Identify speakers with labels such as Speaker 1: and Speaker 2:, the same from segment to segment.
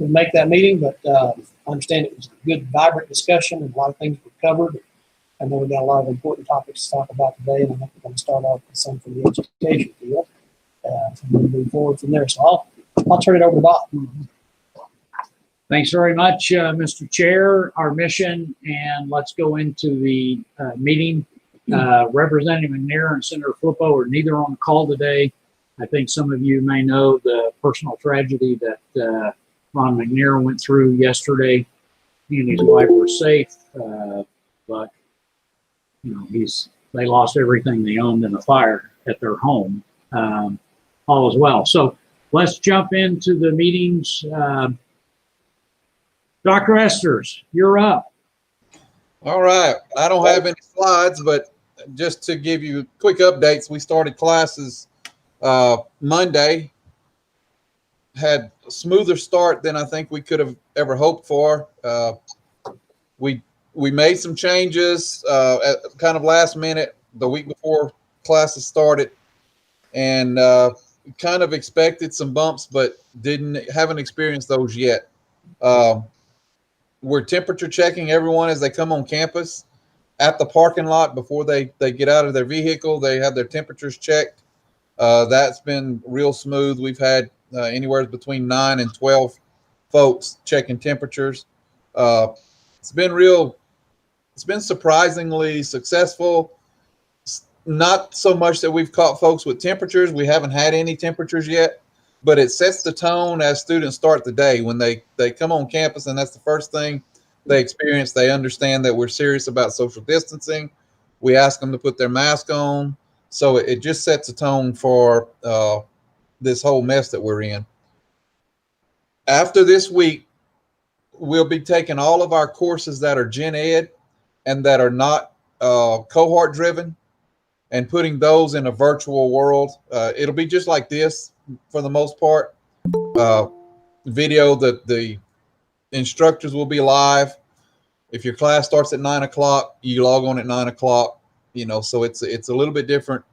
Speaker 1: couldn't make that meeting, but I understand it was a good, vibrant discussion and a lot of things were covered. I know we got a lot of important topics to talk about today, and I think we're going to start off with some from the education field. And we'll move forward from there. So I'll turn it over to Bob.
Speaker 2: Thanks very much, Mr. Chair. Our mission, and let's go into the meeting. Representative McNair and Senator Flippo are neither on the call today. I think some of you may know the personal tragedy that Ron McNair went through yesterday. He and his wife were safe, but you know, they lost everything they owned in a fire at their home. All is well. So let's jump into the meetings. Dr. Esters, you're up.
Speaker 3: All right. I don't have any slides, but just to give you quick updates, we started classes Monday. Had a smoother start than I think we could have ever hoped for. We made some changes at kind of last minute the week before classes started, and kind of expected some bumps, but haven't experienced those yet. We're temperature checking everyone as they come on campus at the parking lot before they get out of their vehicle. They have their temperatures checked. That's been real smooth. We've had anywhere between 9 and 12 folks checking temperatures. It's been surprisingly successful. Not so much that we've caught folks with temperatures. We haven't had any temperatures yet, but it sets the tone as students start the day. When they come on campus and that's the first thing they experience, they understand that we're serious about social distancing. We ask them to put their mask on. So it just sets a tone for this whole mess that we're in. After this week, we'll be taking all of our courses that are gen ed and that are not cohort driven and putting those in a virtual world. It'll be just like this for the most part. Video, the instructors will be live. If your class starts at 9 o'clock, you log on at 9 o'clock, you know, so it's a little bit different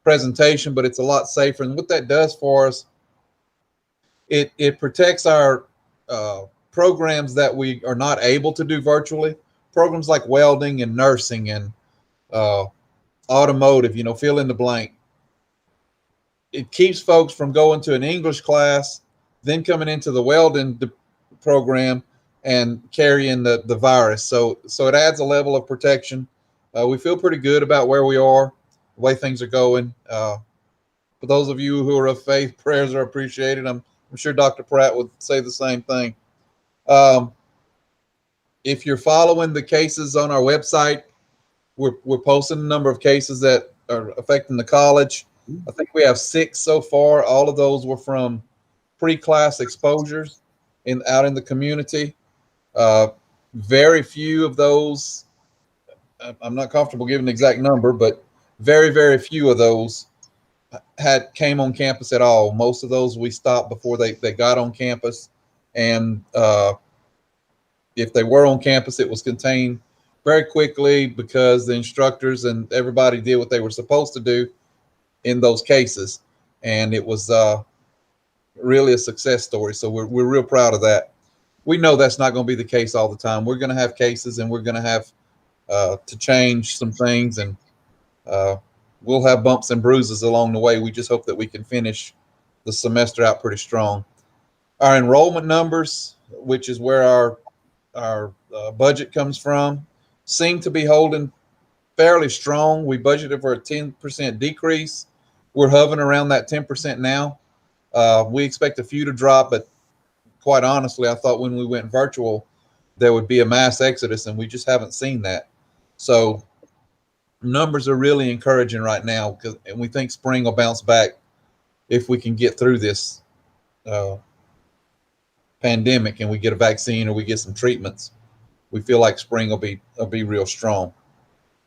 Speaker 3: presentation, but it's a lot safer. And what that does for us, it protects our programs that we are not able to do virtually. Programs like welding and nursing and automotive, you know, fill in the blank. It keeps folks from going to an English class, then coming into the welding program and carrying the virus. So it adds a level of protection. We feel pretty good about where we are, the way things are going. For those of you who are of faith, prayers are appreciated. I'm sure Dr. Pratt would say the same thing. If you're following the cases on our website, we're posting a number of cases that are affecting the college. I think we have 6 so far. All of those were from pre-class exposures out in the community. Very few of those, I'm not comfortable giving the exact number, but very, very few of those came on campus at all. Most of those we stopped before they got on campus. And if they were on campus, it was contained very quickly because the instructors and everybody did what they were supposed to do in those cases. And it was really a success story. So we're real proud of that. We know that's not going to be the case all the time. We're going to have cases and we're going to have to change some things, and we'll have bumps and bruises along the way. We just hope that we can finish the semester out pretty strong. Our enrollment numbers, which is where our budget comes from, seem to be holding fairly strong. We budgeted for a 10% decrease. We're hovering around that 10% now. We expect a few to drop, but quite honestly, I thought when we went virtual, there would be a mass exodus, and we just haven't seen that. So numbers are really encouraging right now, and we think spring will bounce back if we can get through this pandemic and we get a vaccine or we get some treatments. We feel like spring will be real strong.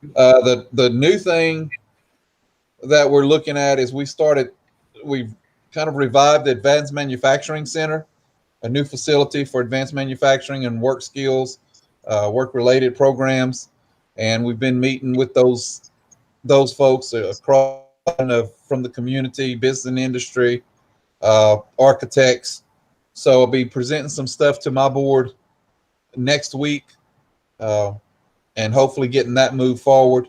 Speaker 3: The new thing that we're looking at is we've kind of revived the Advanced Manufacturing Center, a new facility for advanced manufacturing and work skills, work-related programs. And we've been meeting with those folks across from the community, business and industry, architects, So I'll be presenting some stuff to my board next week, and hopefully getting that moved forward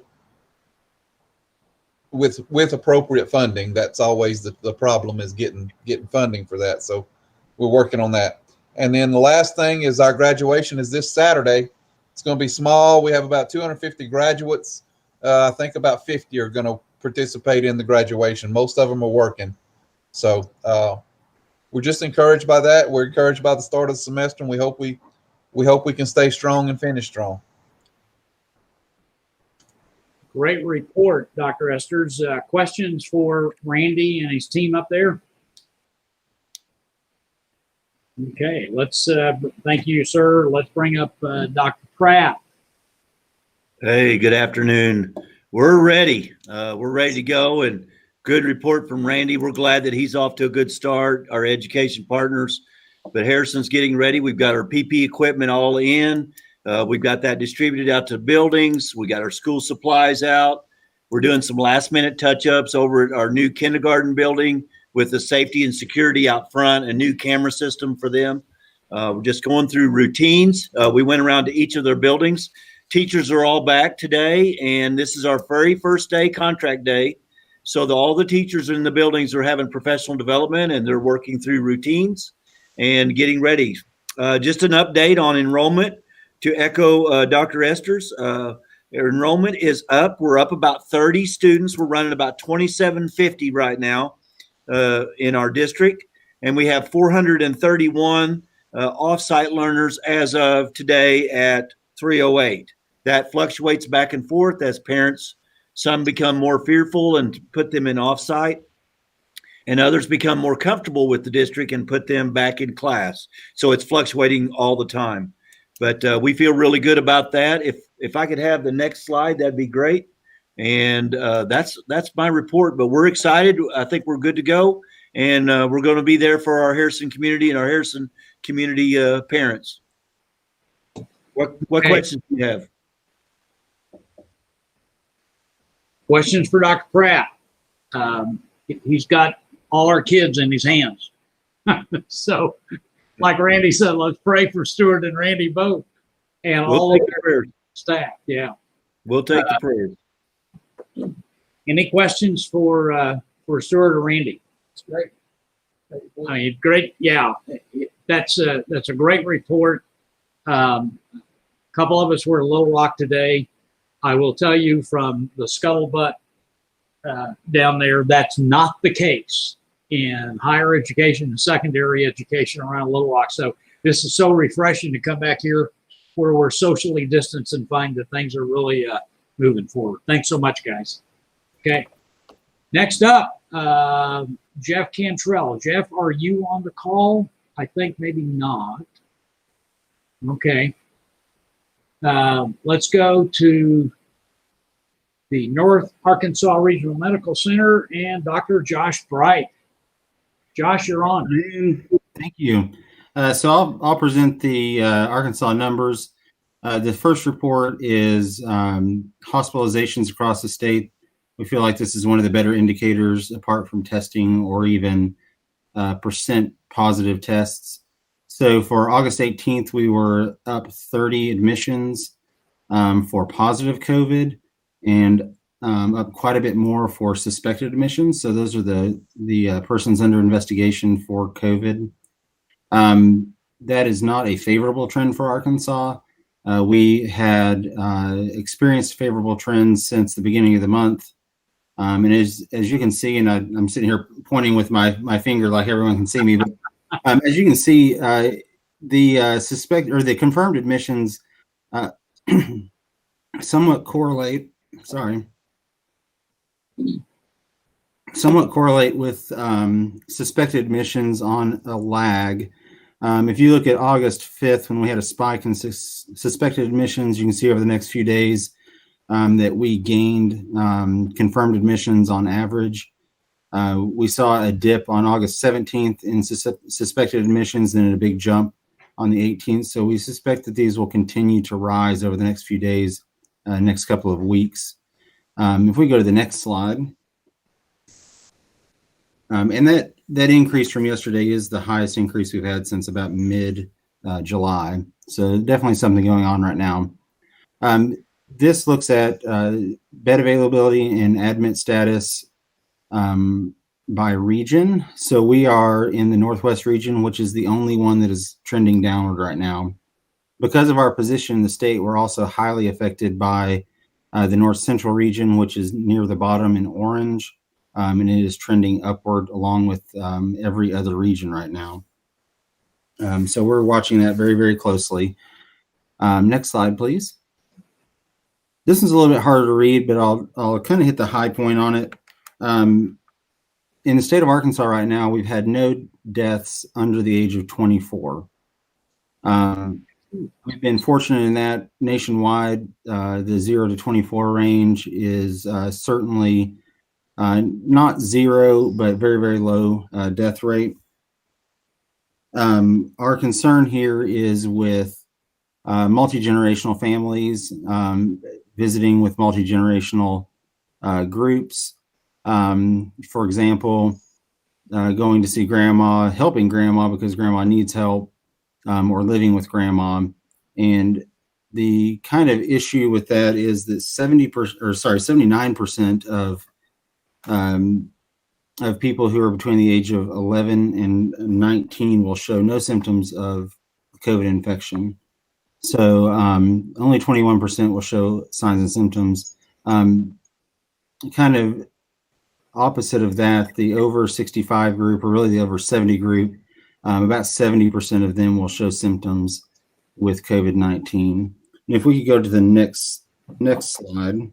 Speaker 3: with appropriate funding. That's always the problem, is getting funding for that. So we're working on that. And then the last thing is our graduation is this Saturday. It's going to be small. We have about 250 graduates. I think about 50 are going to participate in the graduation. Most of them are working. So we're just encouraged by that. We're encouraged by the start of the semester, and we hope we can stay strong and finish strong.
Speaker 2: Great report, Dr. Esters. Questions for Randy and his team up there? Okay, let's thank you, sir. Let's bring up Dr. Pratt.
Speaker 4: Hey, good afternoon. We're ready. We're ready to go, and good report from Randy. We're glad that he's off to a good start, our education partners. But Harrison's getting ready. We've got our PP equipment all in. We've got that distributed out to buildings. We got our school supplies out. We're doing some last minute touch-ups over at our new kindergarten building with the safety and security out front, a new camera system for them. We're just going through routines. We went around to each of their buildings. Teachers are all back today, and this is our very first day, contract day. So all the teachers in the buildings are having professional development, and they're working through routines and getting ready. Just an update on enrollment to echo Dr. Esters. Enrollment is up. We're up about 30 students. We're running about 2,750 right now in our district, and we have 431 off-site learners as of today at 308. That fluctuates back and forth as parents, some become more fearful and put them in off-site, and others become more comfortable with the district and put them back in class. So it's fluctuating all the time. But we feel really good about that. If I could have the next slide, that'd be great. And that's my report. But we're excited. I think we're good to go. And we're going to be there for our Harrison community and our Harrison community parents. What questions do you have?
Speaker 2: Questions for Dr. Pratt. He's got all our kids in his hands. So, like Randy said, let's pray for Stuart and Randy both, and all of their staff. Yeah,
Speaker 4: we'll take the prayers.
Speaker 2: Any questions for Stuart or Randy?
Speaker 1: It's great.
Speaker 2: I mean, great. Yeah, that's a great report. Couple of us were at Little Rock today. I will tell you from the scuttlebutt down there, that's not the case in higher education and secondary education around Little Rock. So this is so refreshing to come back here where we're socially distanced and find that things are really moving forward. Thanks so much, guys. Okay. Next up, Jeff Cantrell. Jeff, are you on the call? I think maybe not. Okay. Let's go to the North Arkansas Regional Medical Center and Dr. Josh Bright. Josh, you're on.
Speaker 5: Thank you. So I'll present the Arkansas numbers. The first report is hospitalizations across the state. We feel like this is one of the better indicators apart from testing or even percent positive tests. So for August 18th, we were up 30 admissions for positive COVID and up quite a bit more for suspected admissions. So those are the persons under investigation for COVID. That is not a favorable trend for Arkansas. We had experienced favorable trends since the beginning of the month. And as you can see, and I'm sitting here pointing with my finger like everyone can see me, but as you can see, the confirmed admissions somewhat correlate with suspected admissions on a lag. If you look at August 5th, when we had a spike in suspected admissions, you can see over the next few days that we gained confirmed admissions on average. We saw a dip on August 17th in suspected admissions and a big jump on the 18th. So we suspect that these will continue to rise over the next few days, next couple of weeks. If we go to the next slide, and that that increase from yesterday is the highest increase we've had since about mid July. So definitely something going on right now. This looks at bed availability and admit status by region. So we are in the Northwest region, which is the only one that is trending downward right now. Because of our position in the state, we're also highly affected by the North Central region, which is near the bottom in orange, and it is trending upward along with every other region right now. So we're watching that very, very closely. Next slide, please. This is a little bit harder to read, but I'll kind of hit the high point on it. In the state of Arkansas right now, we've had no deaths under the age of 24. We've been fortunate in that nationwide, the 0 to 24 range is certainly not zero, but very, very low death rate. Our concern here is with multi-generational families, visiting with multi-generational groups. For example, going to see grandma, helping grandma because grandma needs help, or living with grandma. And the kind of issue with that is that 79% of people who are between the age of 11 and 19 will show no symptoms of COVID infection. So only 21% will show signs and symptoms. Kind of opposite of that, the over 65 group, or really the over 70 group, about 70% of them will show symptoms with COVID-19. And if we could go to the next slide.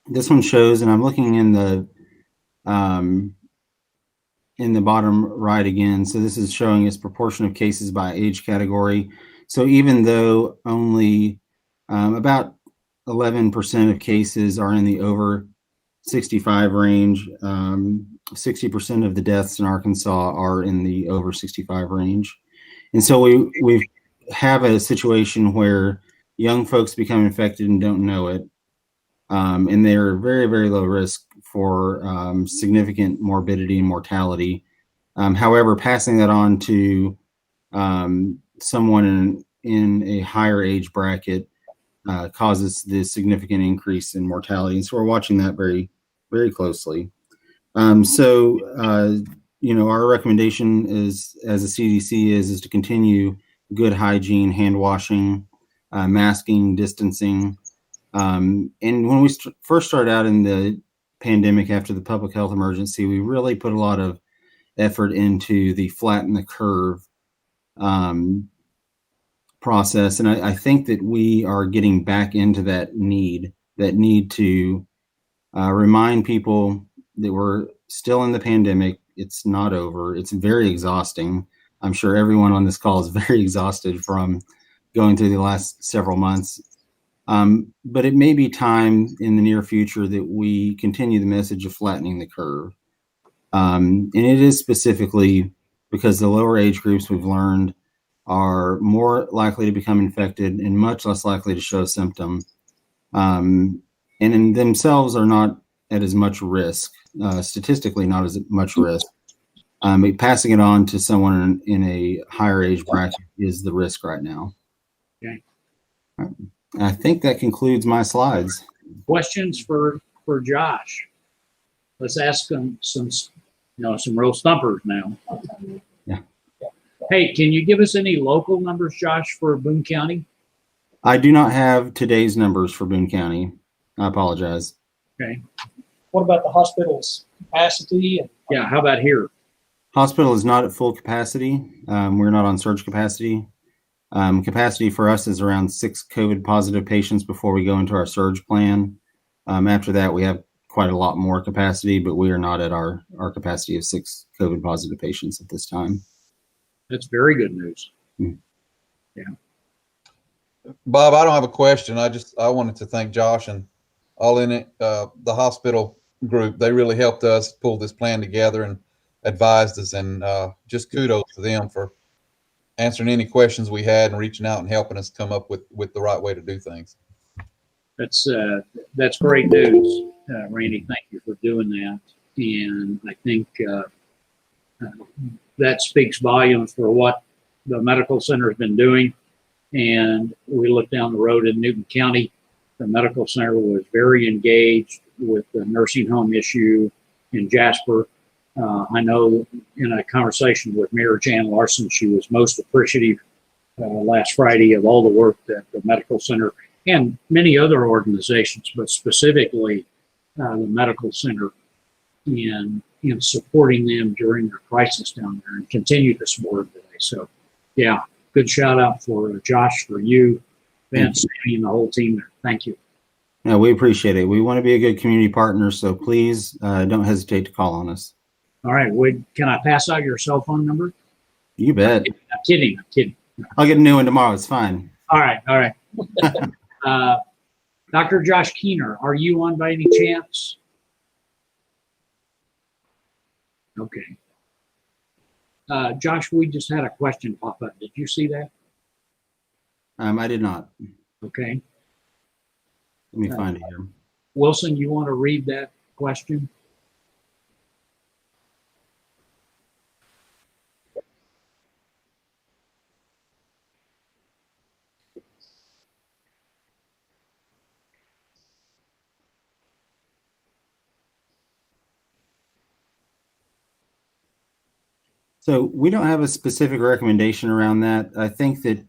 Speaker 5: This one shows, and I'm looking in the bottom right again. So this is showing us proportion of cases by age category. So even though only about 11% of cases are in the over 65 range, 60% of the deaths in Arkansas are in the over 65 range. And so we have a situation where young folks become infected and don't know it. And they're very, very low risk for significant morbidity and mortality. However, passing that on to someone in a higher age bracket causes this significant increase in mortality. And so we're watching that very, very closely. Our recommendation is, as a CDC is to continue good hygiene, hand washing, masking, distancing. And when we first started out in the pandemic after the public health emergency, we really put a lot of effort into the flatten the curve process. And I think that we are getting back into that need to remind people that we're still in the pandemic. It's not over. It's very exhausting. I'm sure everyone on this call is very exhausted from going through the last several months. But it may be time in the near future that we continue the message of flattening the curve. And it is specifically because the lower age groups, we've learned, are more likely to become infected and much less likely to show symptoms, and in themselves are not at as much risk, statistically not as much risk. But passing it on to someone in a higher age bracket is the risk right now.
Speaker 2: Okay.
Speaker 5: I think that concludes my slides.
Speaker 2: Questions for Josh? Let's ask him some real stumpers now.
Speaker 5: Yeah.
Speaker 2: Hey, can you give us any local numbers, Josh, for Boone County?
Speaker 5: I do not have today's numbers for Boone County. I apologize.
Speaker 2: Okay.
Speaker 1: What about the hospital's capacity?
Speaker 2: Yeah, how about here?
Speaker 5: Hospital is not at full capacity. We're not on surge capacity. Capacity for us is around 6 COVID positive patients before we go into our surge plan. After that, we have quite a lot more capacity, but we are not at our capacity of 6 COVID positive patients at this time.
Speaker 2: That's very good news.
Speaker 5: Mm.
Speaker 2: Yeah.
Speaker 3: Bob, I don't have a question. I wanted to thank Josh and all in it, the hospital group. They really helped us pull this plan together and advised us, and just kudos to them for answering any questions we had and reaching out and helping us come up with the right way to do things.
Speaker 2: That's great news, Randy. Thank you for doing that. And I think That speaks volumes for what the medical center has been doing. And we look down the road in Newton County. The medical center was very engaged with the nursing home issue in Jasper. I know in a conversation with Mayor Jan Larson, she was most appreciative last Friday of all the work that the medical center and many other organizations, but specifically the medical center in supporting them during their crisis down there, and continue to support them today. So, yeah, good shout out for Josh, for you, Vince, Sammy, and the whole team there. Thank you.
Speaker 5: No, we appreciate it. We want to be a good community partner, so please don't hesitate to call on us.
Speaker 2: All right, Wade, can I pass out your cell phone number?
Speaker 5: You bet.
Speaker 2: I'm kidding.
Speaker 5: I'll get a new one tomorrow. It's fine.
Speaker 2: All right. Dr. Josh Keener, are you on by any chance? Okay. Josh, we just had a question pop up. Did you see that?
Speaker 5: I did not.
Speaker 2: Okay.
Speaker 5: Let me find it here.
Speaker 2: Wilson, you want to read that question?
Speaker 5: So we don't have a specific recommendation around that. I think that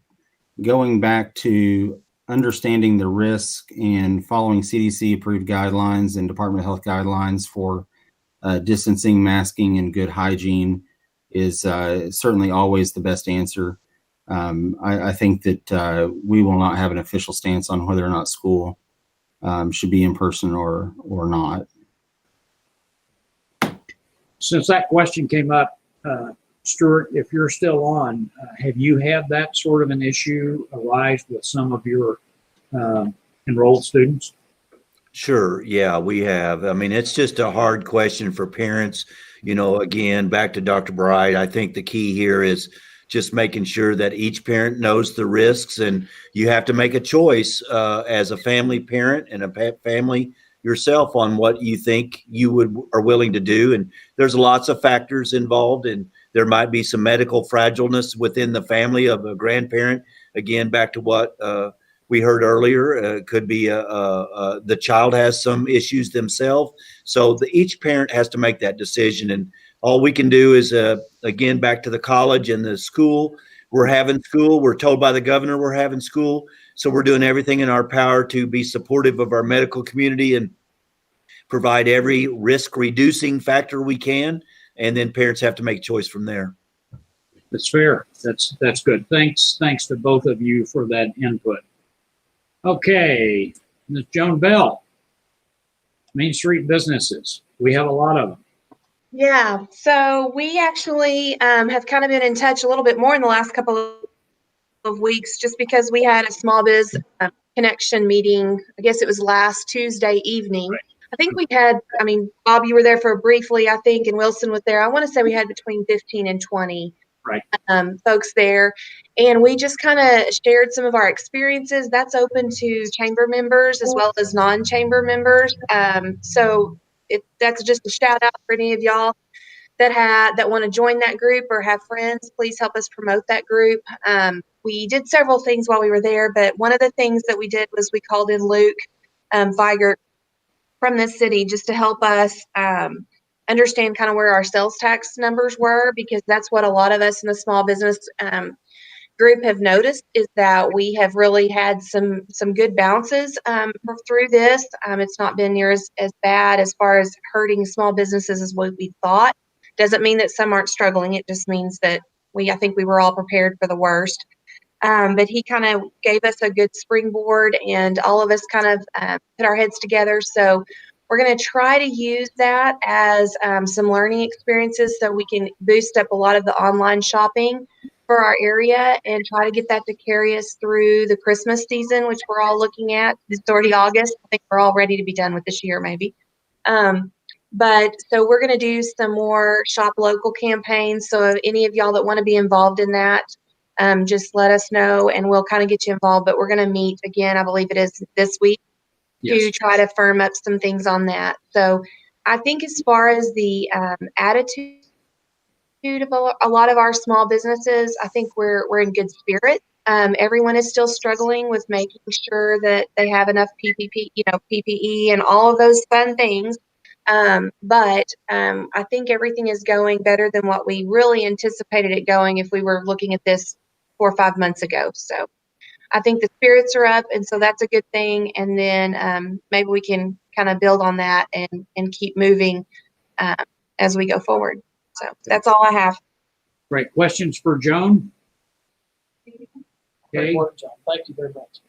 Speaker 5: going back to understanding the risk and following CDC approved guidelines and Department of Health guidelines for distancing, masking, and good hygiene is certainly always the best answer. I think that we will not have an official stance on whether or not school should be in person or not.
Speaker 2: Since that question came up, Stuart, if you're still on, have you had that sort of an issue arise with some of your enrolled students?
Speaker 4: Sure. Yeah, we have. I mean, it's just a hard question for parents. You know, again, back to Dr. Bright, I think the key here is just making sure that each parent knows the risks, and you have to make a choice as a family parent and a family yourself on what you think you are willing to do. And there's lots of factors involved, and there might be some medical fragileness within the family of a grandparent. Again, back to what we heard earlier, could be the child has some issues themselves. So each parent has to make that decision. And all we can do is, again, back to the college and the school. We're having school. We're told by the governor we're having school. So we're doing everything in our power to be supportive of our medical community and provide every risk reducing factor we can. And then parents have to make a choice from there.
Speaker 2: That's fair. That's good. Thanks to both of you for that input. Okay, Ms. Joan Bell, Main Street businesses. We have a lot of them.
Speaker 6: Yeah, so we actually have kind of been in touch a little bit more in the last couple of weeks, just because we had a small biz connection meeting. I guess it was last Tuesday evening. Right. I think we had, Bob, you were there for briefly, I think, and Wilson was there. I want to say we had between 15 and 20 folks there. And we just kind of shared some of our experiences. That's open to chamber members as well as non-chamber members. So that's just a shout out for any of y'all that want to join that group or have friends. Please help us promote that group. We did several things while we were there, but one of the things that we did was we called in Luke Weigert from the city just to help us understand kind of where our sales tax numbers were, because that's what a lot of us in the small business group have noticed, is that we have really had some good bounces through this. It's not been near as bad as far as hurting small businesses as what we thought. Doesn't mean that some aren't struggling. It just means that I think we were all prepared for the worst. But he kind of gave us a good springboard, and all of us kind of put our heads together. So we're going to try to use that as some learning experiences so we can boost up a lot of the online shopping for our area and try to get that to carry us through the Christmas season, which we're all looking at. It's already August. I think we're all ready to be done with this year, maybe. But so we're going to do some more shop local campaigns. So any of y'all that want to be involved in that, just let us know and we'll kind of get you involved. But we're going to meet again, I believe it is this week, to try to firm up some things on that. So I think as far as the attitude a lot of our small businesses, I think we're in good spirits. Everyone is still struggling with making sure that they have enough PPE and all of those fun things. But I think everything is going better than what we really anticipated it going if we were looking at this 4 or 5 months ago. So I think the spirits are up, and so that's a good thing. And then maybe we can kind of build on that and keep moving as we go forward. So that's all I have.
Speaker 2: Great. Questions for Joan?
Speaker 1: Great
Speaker 2: Okay.
Speaker 1: work, John. Thank you very much.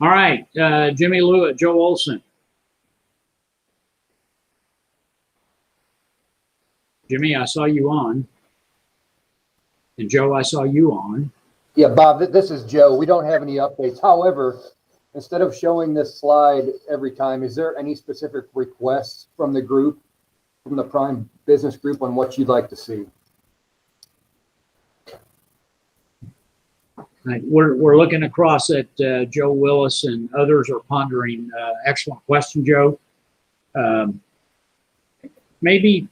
Speaker 2: All right. Jimmy Lewitt, Joe Olson. Jimmy, I saw you on. And Joe, I saw you on.
Speaker 7: Yeah, Bob, this is Joe. We don't have any updates. However, instead of showing this slide every time, is there any specific requests from the group, from the Prime Business Group, on what you'd like to see?
Speaker 2: Right. We're looking across at Joe Willis and others are pondering. Excellent question, Joe. Maybe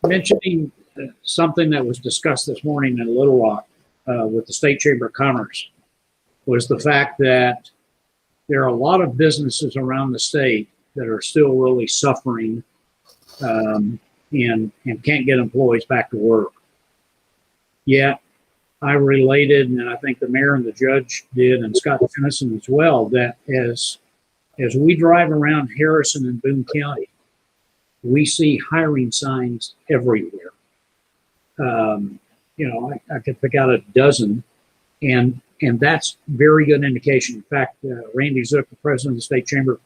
Speaker 2: mentioning something that was discussed this morning in Little Rock with the State Chamber of Commerce was the fact that there are a lot of businesses around the state that are still really suffering and can't get employees back to work. Yet, I related, and I think the mayor and the judge did, and Scott Tennyson as well, that as we drive around Harrison and Boone County, we see hiring signs everywhere. I could pick out a dozen, and that's very good indication. In fact, Randy Zook, the president of the state chamber,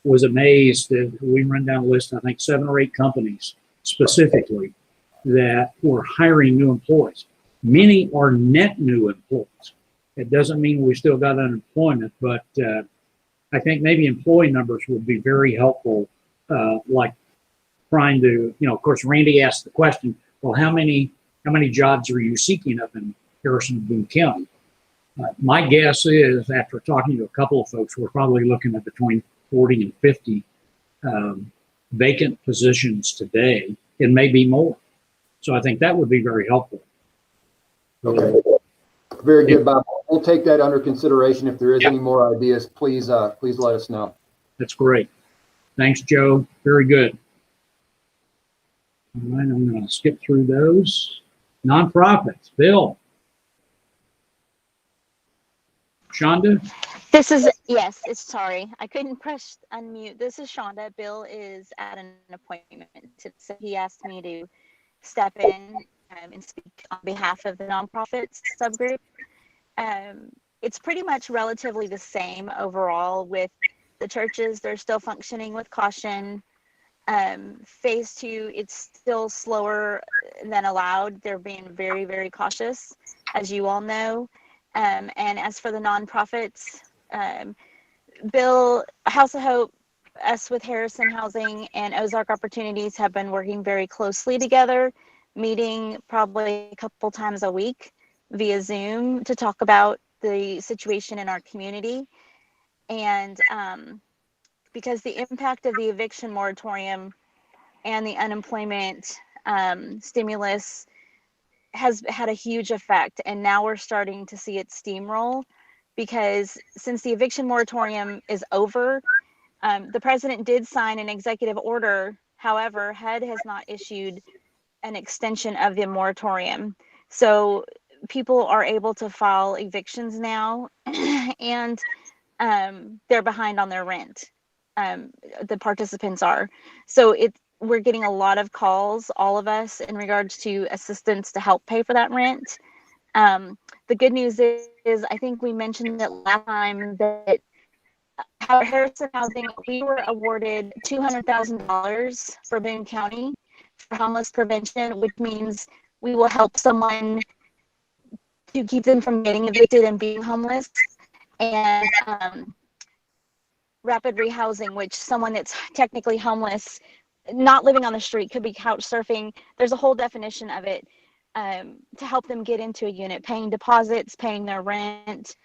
Speaker 2: was amazed that we run down a list, I think 7 or 8 companies specifically that were hiring new employees. Many are net new employees. It doesn't mean we still got unemployment, but I think maybe employee numbers would be very helpful, like trying to, of course, Randy asked the question, well, how many jobs are you seeking up in Harrison and Boone County? My guess is, after talking to a couple of folks, we're probably looking at between 40 and 50 vacant positions today. It may be more. So I think that would be very helpful.
Speaker 7: Okay. Very good, Bob. We'll take that under consideration. If there is any more ideas, please let us know.
Speaker 2: That's great. Thanks, Joe. Very good. All right, I'm going to skip through those. Nonprofits. Bill. Shonda?
Speaker 8: Sorry. I couldn't press unmute. This is Shonda. Bill is at an appointment. So he asked me to step in and speak on behalf of the nonprofits subgroup. It's pretty much relatively the same overall with the churches. They're still functioning with caution. Phase 2, it's still slower than allowed. They're being very, very cautious, as you all know. And as for the nonprofits, Bill, House of Hope, us with Harrison Housing and Ozark Opportunities have been working very closely together, meeting probably a couple times a week via Zoom to talk about the situation in our community. And because the impact of the eviction moratorium and the unemployment stimulus has had a huge effect, and now we're starting to see it steamroll, because since the eviction moratorium is over, the president did sign an executive order. However, HUD has not issued an extension of the moratorium. So people are able to file evictions now, and they're behind on their rent. The participants are. So we're getting a lot of calls, all of us, in regards to assistance to help pay for that rent. The good news is I think we mentioned it last time that Harrison Housing, we were awarded $200,000 for Boone County for homeless prevention, which means we will help someone to keep them from getting evicted and being homeless. And rapid rehousing, which someone that's technically homeless, not living on the street, could be couch surfing. There's a whole definition of it, to help them get into a unit, paying deposits, paying their rent,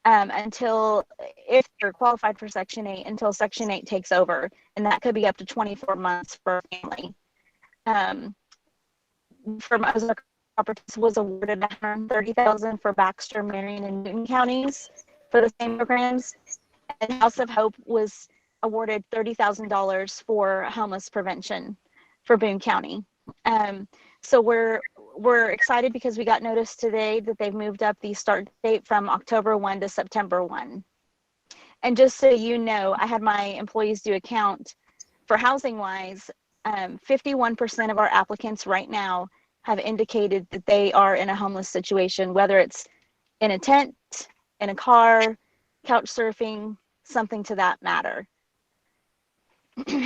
Speaker 8: until, if they're qualified for Section 8, until Section 8 takes over. and that could be up to 24 months for a family. From Ozark Properties was awarded $130,000 for Baxter, Marion, and Newton counties for the same programs, and House of Hope was awarded $30,000 for homeless prevention for Boone County. So we're excited because we got notice today that they've moved up the start date from October 1 to September 1. And just so you know, I had my employees do a count for housing wise. 51% of our applicants right now have indicated that they are in a homeless situation, whether it's in a tent, in a car, couch surfing, something to that matter.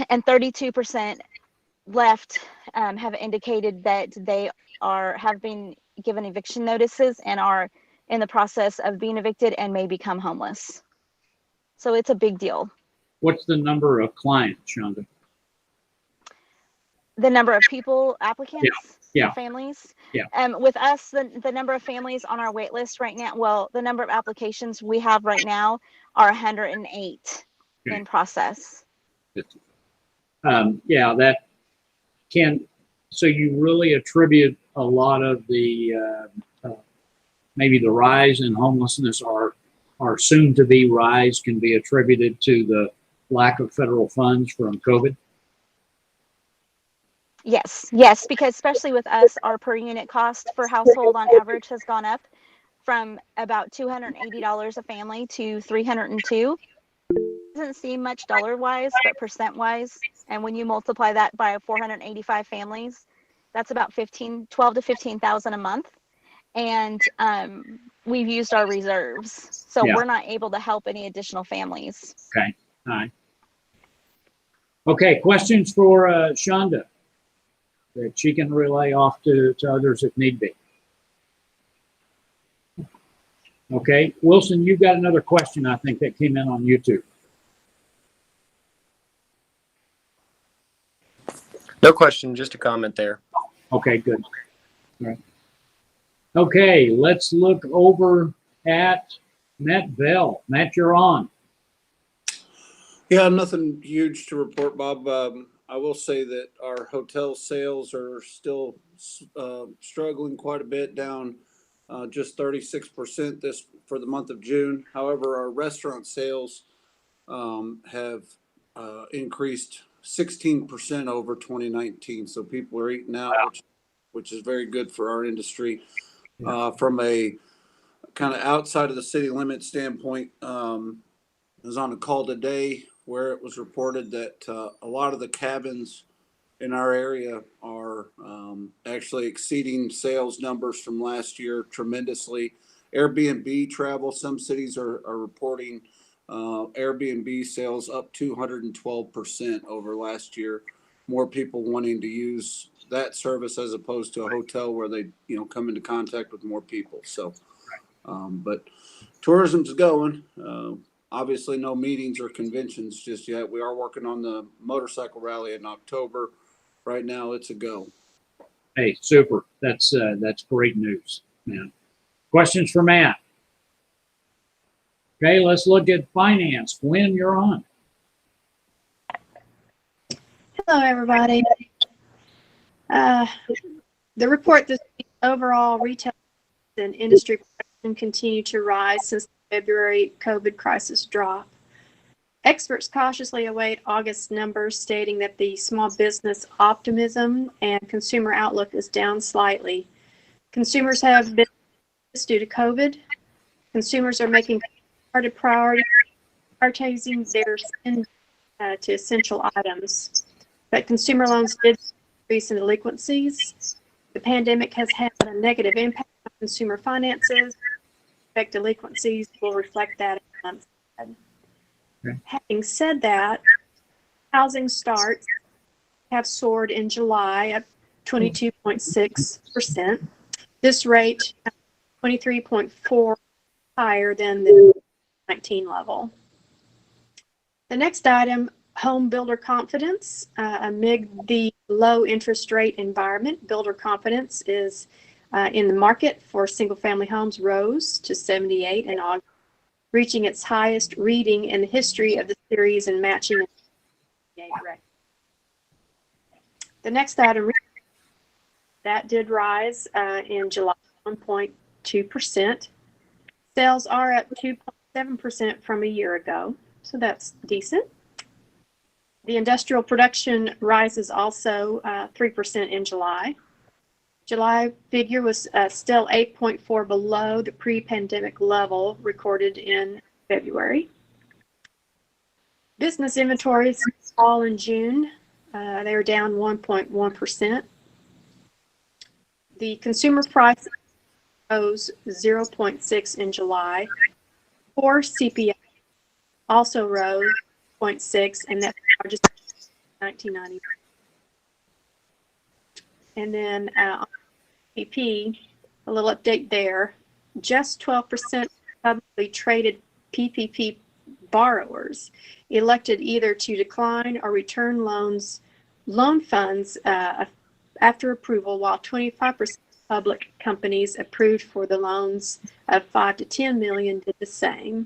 Speaker 8: And 32% left have indicated that they have been given eviction notices and are in the process of being evicted and may become homeless. So it's a big deal.
Speaker 2: What's the number of clients, Shonda?
Speaker 8: The number of people, applicants,
Speaker 2: Yeah.
Speaker 8: families.
Speaker 2: Yeah.
Speaker 8: With us, the number of families on our wait list right now, well, the number of applications we have right now are 108 in process.
Speaker 2: Yeah, that can, so you really attribute a lot of the, maybe the rise in homelessness or soon to be rise can be attributed to the lack of federal funds from COVID?
Speaker 8: Yes, because especially with us, our per unit cost for household on average has gone up from about $280 a family to $302. Doesn't seem much dollar wise, but percent wise, and when you multiply that by 485 families, that's about 12 to 15,000 a month. And we've used our reserves, so we're not able to help any additional families.
Speaker 2: Okay, all right. Okay, questions for Shonda that she can relay off to others if need be. Okay, Wilson, you've got another question, I think, that came in on YouTube.
Speaker 9: No question, just a comment there.
Speaker 2: Okay, good. All right. Okay, let's look over at Matt Bell. Matt, you're on.
Speaker 10: Yeah, nothing huge to report, Bob. I will say that our hotel sales are still struggling quite a bit, down just 36% for the month of June. However, our restaurant sales have increased 16% over 2019. So people are eating out, which is very good for our industry. From a kind of outside of the city limit standpoint, I was on a call today where it was reported that a lot of the cabins in our area are actually exceeding sales numbers from last year tremendously. Airbnb travel, some cities are reporting Airbnb sales up 212% over last year. More people wanting to use that service as opposed to a hotel where they come into contact with more people. So, but tourism's going. Obviously, no meetings or conventions just yet. We are working on the motorcycle rally in October. Right now, it's a go.
Speaker 2: Hey, super. That's great news, man. Questions for Matt? Okay, let's look at finance. Gwen, you're on.
Speaker 11: Hello, everybody. The report this week, overall retail and industry production continue to rise since the February COVID crisis drop. Experts cautiously await August numbers, stating that the small business optimism and consumer outlook is down slightly. Consumers have been due to COVID. Consumers are making prioritizing their spend to essential items. But consumer loans did increase in delinquencies. The pandemic has had a negative impact on consumer finances. Expect delinquencies will reflect that in months ahead. Okay. Having said that, housing starts have soared in July up 22.6%. This rate 23.4 higher than the 19 level. The next item, home builder confidence. Amid the low interest rate environment, builder confidence is in the market for single family homes rose to 78 in August, reaching its highest reading in the history of the series and matching rec. The next item, that did rise in July 1.2%. Sales are up 2.7% from a year ago, so that's decent. The industrial production rises also 3% in July. July figure was still 8.4 below the pre-pandemic level recorded in February. Business inventories fall in June. They were down 1.1%. The consumer price rose 0.6 in July. Core CPI also rose 0.6, and that's the largest since 1990. And then on PPP, a little update there. Just 12% publicly traded PPP borrowers elected either to decline or return loan funds after approval, while 25% public companies approved for the loans of 5 to 10 million did the same.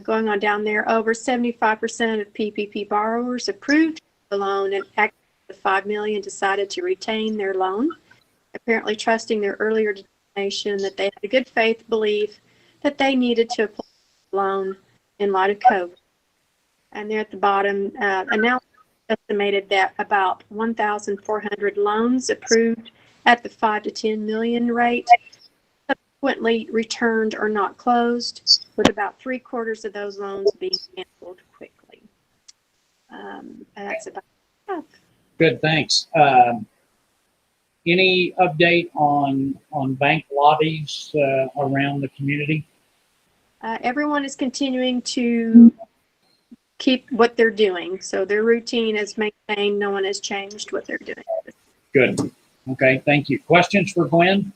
Speaker 11: Going on down there, over 75% of PPP borrowers approved the loan, and after the 5 million decided to retain their loan, apparently trusting their earlier determination that they had a good faith belief that they needed to apply for the loan in light of COVID. And there at the bottom, analysis estimated that about 1,400 loans approved at the 5 to 10 million rate subsequently returned or not closed, with about 3/4 of those loans being canceled quickly. That's about half.
Speaker 2: Good, thanks. Any update on bank lobbies around the community?
Speaker 11: Everyone is continuing to keep what they're doing. So their routine is maintained. No one has changed what they're doing.
Speaker 2: Good. Okay, thank you. Questions for Gwen?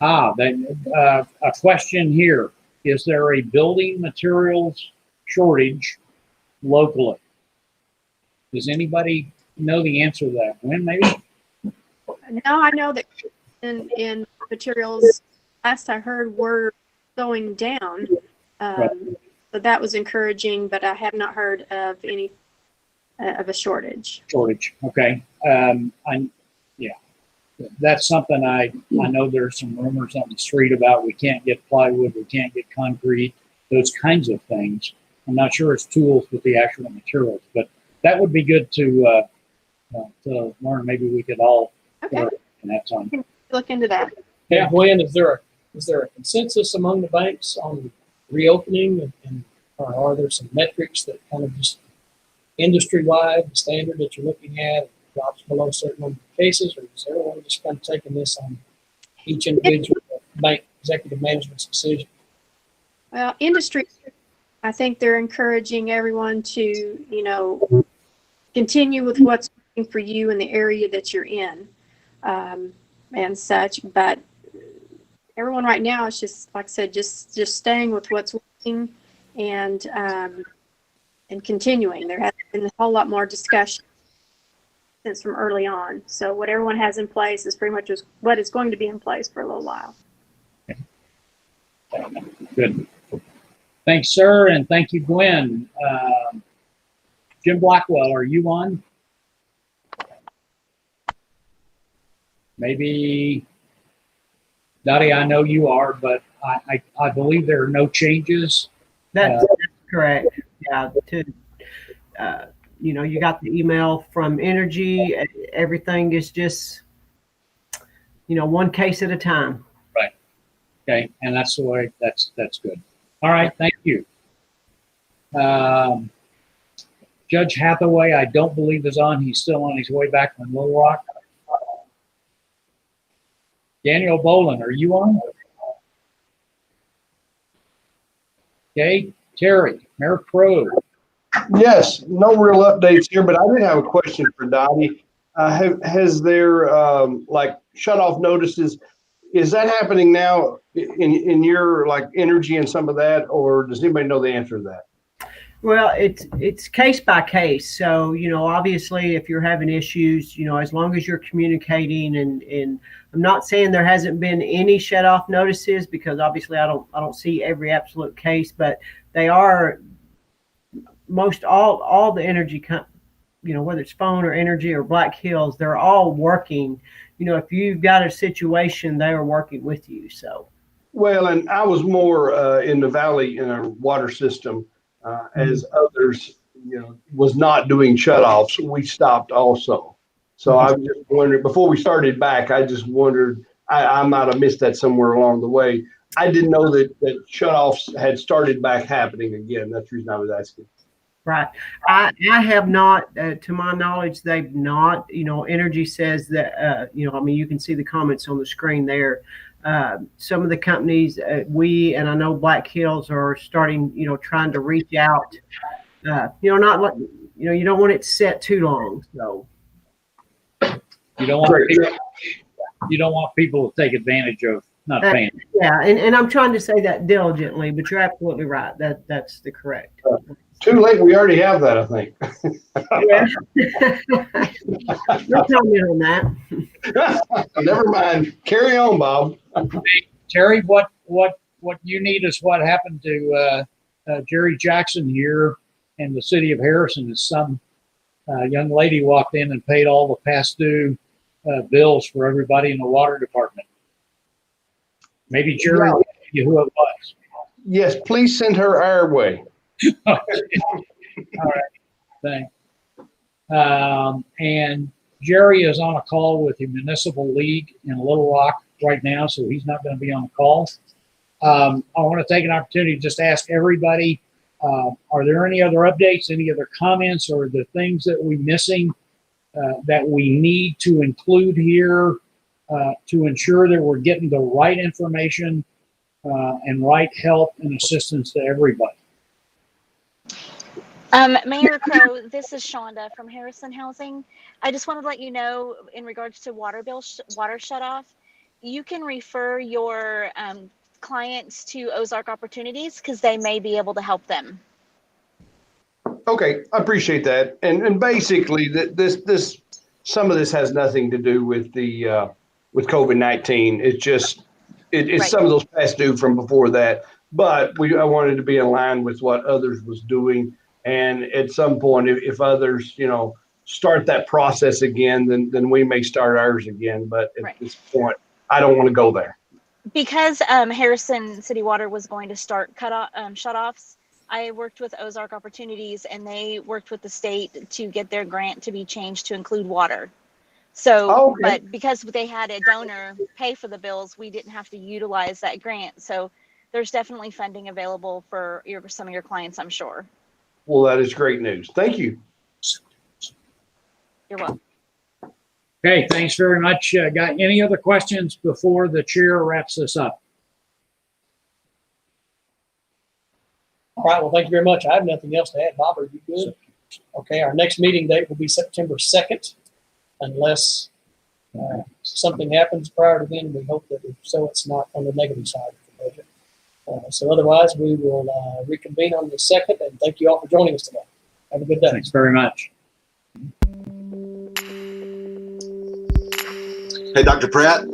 Speaker 2: A question here. Is there a building materials shortage locally? Does anybody know the answer to that? Gwen, maybe?
Speaker 11: Now I know that in materials, last I heard, were going down.
Speaker 2: Right.
Speaker 11: So that was encouraging, but I have not heard of any of a shortage.
Speaker 2: Okay. That's something I know there's some rumors on the street about. We can't get plywood, we can't get concrete, those kinds of things. I'm not sure it's tools with the actual materials, but that would be good to learn. Maybe we could all learn in that time.
Speaker 11: Look into that.
Speaker 1: Yeah, Gwen, is there a consensus among the banks on reopening, and or are there some metrics that kind of just industry-wide, the standard that you're looking at drops below a certain number of cases, or is everyone just kind of taking this on each individual bank executive management's decision?
Speaker 11: Well, industry, I think they're encouraging everyone to, continue with what's working for you in the area that you're in, and such. But everyone right now is just, like I said, just staying with what's working and continuing. There has been a whole lot more discussion since from early on. So what everyone has in place is pretty much just what is going to be in place for a little while.
Speaker 2: Good. Thanks, sir, and thank you, Gwen. Jim Blackwell, are you on? Maybe, Dottie, I know you are, but I believe there are no changes.
Speaker 12: That's correct. Yeah, you got the email from Energy. Everything is just, one case at a time.
Speaker 2: Right. Okay, and that's the way. That's good. All right, thank you. Judge Hathaway, I don't believe is on. He's still on his way back from Little Rock. Daniel Bolin, are you on? Okay, Terry, Mayor Crow.
Speaker 13: Yes, no real updates here, but I did have a question for Dottie. Has there shut off notices? Is that happening now in your energy and some of that, or does anybody know the answer to that?
Speaker 12: Well, it's case by case. So, obviously if you're having issues, as long as you're communicating and I'm not saying there hasn't been any shut off notices, because obviously I don't see every absolute case, but they are most all the energy whether it's Phone or Energy or Black Hills, they're all working. If you've got a situation, they are working with you. So.
Speaker 13: Well, and I was more in the valley in our water system, as others, was not doing shutoffs. We stopped also. So I was just wondering, before we started back, I just wondered, I might have missed that somewhere along the way. I didn't know that shutoffs had started back happening again. That's the reason I was asking.
Speaker 12: Right. I have not, to my knowledge, they've not. Energy says that, you can see the comments on the screen there. Some of the companies, and I know Black Hills are starting, trying to reach out. You don't want it set too long. So
Speaker 2: You don't want people to take advantage of not paying.
Speaker 12: Yeah, and I'm trying to say that diligently, but you're absolutely right. That's the correct.
Speaker 13: Too late. We already have that, I think.
Speaker 12: No comment on that.
Speaker 13: Never mind. Carry on, Bob.
Speaker 2: Terry, what you need is what happened to Jerry Jackson here in the city of Harrison. Is some young lady walked in and paid all the past due bills for everybody in the water department. Maybe Jerry will tell you who it was.
Speaker 13: Yes, please send her our way.
Speaker 2: All right, thanks. And Jerry is on a call with the Municipal League in Little Rock right now, so he's not going to be on the call. I want to take an opportunity to just ask everybody, are there any other updates, any other comments, or the things that we're missing that we need to include here to ensure that we're getting the right information and right help and assistance to everybody?
Speaker 8: Mayor Crow, this is Shonda from Harrison Housing. I just wanted to let you know in regards to water shutoff, you can refer your clients to Ozark Opportunities because they may be able to help them.
Speaker 13: Okay, I appreciate that. And basically, this some of this has nothing to do with the with COVID-19. It's just it's
Speaker 8: Right.
Speaker 13: some of those past due from before that. But I wanted to be in line with what others was doing. And at some point, if others, start that process again, then we may start ours again. But at this point, I don't want to go there.
Speaker 8: Because Harrison City Water was going to start shutoffs, I worked with Ozark Opportunities, and they worked with the state to get their grant to be changed to include water. So, but because they had a donor pay for the bills, we didn't have to utilize that grant. So there's definitely funding available for some of your clients, I'm sure.
Speaker 13: Well, that is great news. Thank you.
Speaker 8: You're welcome.
Speaker 2: Okay, thanks very much. Got any other questions before the chair wraps this up?
Speaker 1: All right, well, thank you very much. I have nothing else to add. Bob, are you good? Okay, our next meeting date will be September 2nd, unless something happens prior to then. We hope that it's not on the negative side of the budget. So otherwise, we will reconvene on the 2nd, and thank you all for joining us today. Have a good day.
Speaker 2: Thanks very much.
Speaker 14: Hey, Dr. Pratt.